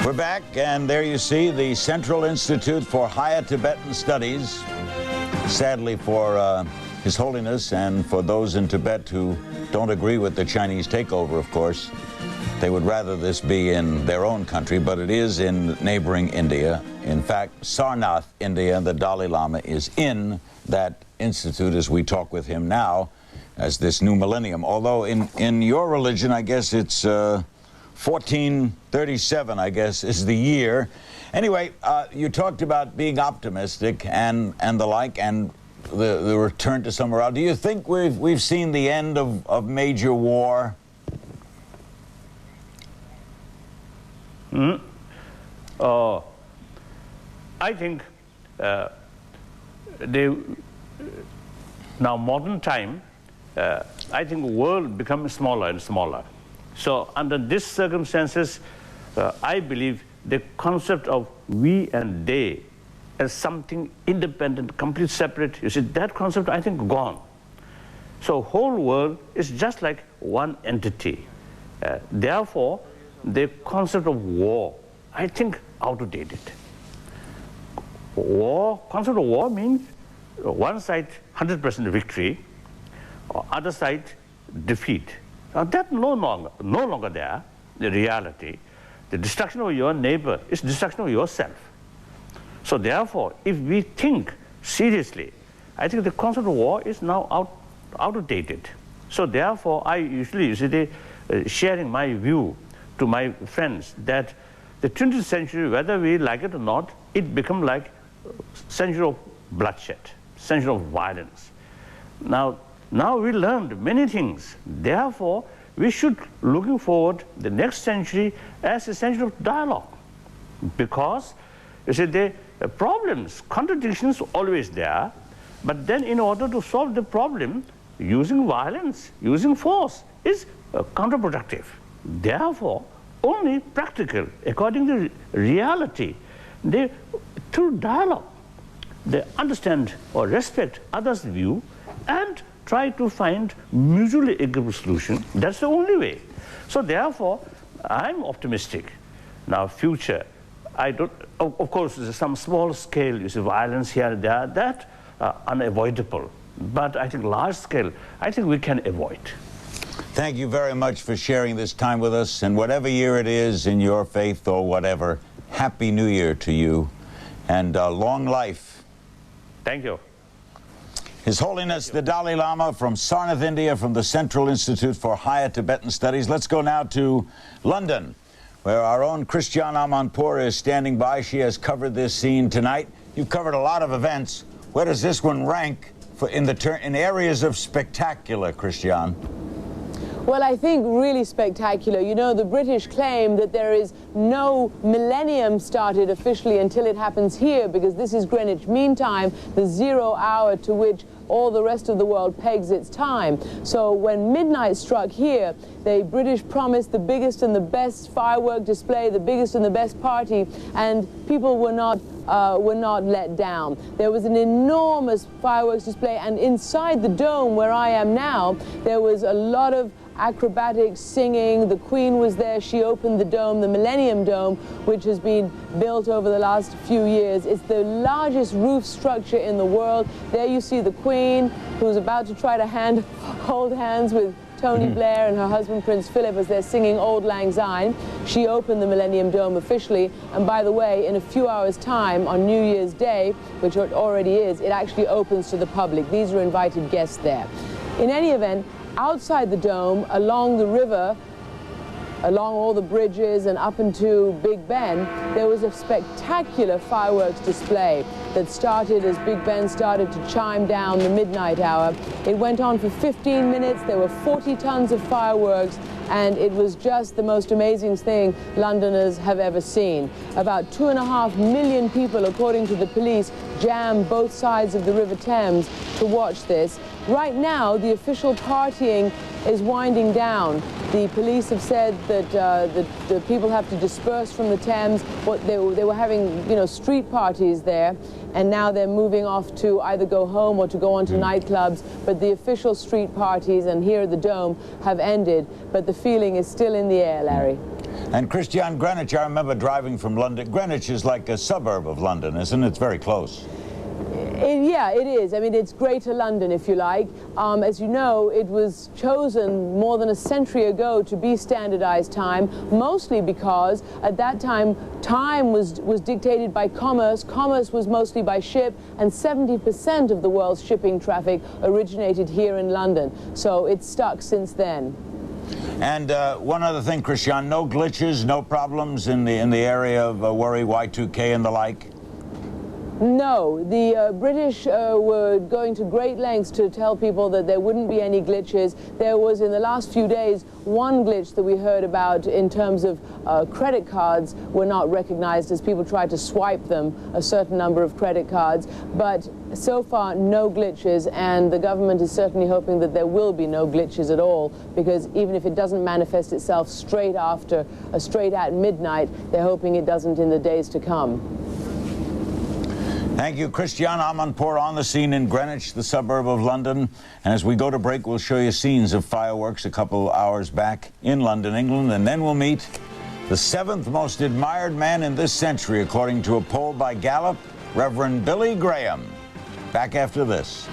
We're back, and there you see the Central Institute for Higher Tibetan Studies. Sadly for His Holiness and for those in Tibet who don't agree with the Chinese takeover, of course, they would rather this be in their own country, but it is in neighboring India. In fact, Sarnath, India, the Dalai Lama is in that institute as we talk with him now as this new millennium. Although in your religion, I guess it's 1437, I guess, is the year. Anyway, you talked about being optimistic and the like, and the return to some morale. Do you think we've seen the end of major war? I think now modern time, I think the world becomes smaller and smaller. So under these circumstances, I believe the concept of we and they as something independent, completely separate, you see, that concept I think gone. So whole world is just like one entity. Therefore, the concept of war, I think, outdated. Concept of war means one side 100% victory, or other side defeat. Now that's no longer there, the reality. The destruction of your neighbor is destruction of yourself. So therefore, if we think seriously, I think the concept of war is now outdated. So therefore, I usually sharing my view to my friends that the 20th century, whether we like it or not, it become like century of bloodshed, century of violence. Now we learned many things. Therefore, we should looking forward the next century as a century of dialogue, because you see the problems, contradictions always there, but then in order to solve the problem, using violence, using force is counterproductive. Therefore, only practical, according to reality, through dialogue, they understand or respect others' view and try to find mutually agreeable solution. That's the only way. So therefore, I'm optimistic. Now, future, I don't. Of course, there's some small scale, you see, violence here and there, that unavoidable. But I think large scale, I think we can avoid. Thank you very much for sharing this time with us, and whatever year it is in your faith or whatever, Happy New Year to you, and long life. Thank you. His Holiness the Dalai Lama from Sarnath, India, from the Central Institute for Higher Tibetan Studies. Let's go now to London, where our own Christiane Amanpour is standing by. She has covered this scene tonight. You've covered a lot of events. Where does this one rank in areas of spectacular, Christiane? Well, I think really spectacular. You know, the British claim that there is no millennium started officially until it happens here, because this is Greenwich Mean Time, the 0 hour to which all the rest of the world pegs its time. So when midnight struck here, the British promised the biggest and the best firework display, the biggest and the best party, and people were not let down. There was an enormous fireworks display, and inside the dome where I am now, there was a lot of acrobatics, singing. The Queen was there. She opened the dome, the Millennium Dome, which has been built over the last few years. It's the largest roof structure in the world. There you see the Queen, who's about to try to hold hands with Tony Blair and her husband Prince Philip as they're singing Auld Lang Syne. She opened the Millennium Dome officially, and by the way, in a few hours' time on New Year's Day, which it already is, it actually opens to the public. These are invited guests there. In any event, outside the dome, along the river, along all the bridges and up into Big Ben, there was a spectacular fireworks display that started as Big Ben started to chime down the midnight hour. It went on for 15 minutes. There were 40 tons of fireworks, and it was just the most amazing thing Londoners have ever seen. About 2.5 million people, according to the police, jammed both sides of the River Thames to watch this. Right now, the official partying is winding down. The police have said that the people have to disperse from the Thames. They were having, you know, street parties there, and now they're moving off to either go home or to go on to nightclubs. But the official street parties and here at the Dome have ended, but the feeling is still in the air, Larry. And Christian, Greenwich, I remember driving from London. Greenwich is like a suburb of London, isn't it? It's very close. Yeah, it is. I mean, it's Greater London, if you like. As you know, it was chosen more than a century ago to be standardized time, mostly because at that time, time was dictated by commerce. Commerce was mostly by ship, and 70% of the world's shipping traffic originated here in London. So it's stuck since then. And one other thing, Christian, no glitches, no problems in the area of worry, Y2K and the like? No, the British were going to great lengths to tell people that there wouldn't be any glitches. There was, in the last few days, one glitch that we heard about in terms of credit cards were not recognized as people tried to swipe them, a certain number of credit cards. But so far, no glitches, and the government is certainly hoping that there will be no glitches at all, because even if it doesn't manifest itself straight at midnight, they're hoping it doesn't in the days to come. Thank you, Christian Amanpour, on the scene in Greenwich, the suburb of London. And as we go to break, we'll show you scenes of fireworks a couple hours back in London, England. And then we'll meet the 7th most admired man in this century, according to a poll by Gallup, Reverend Billy Graham. Back after this.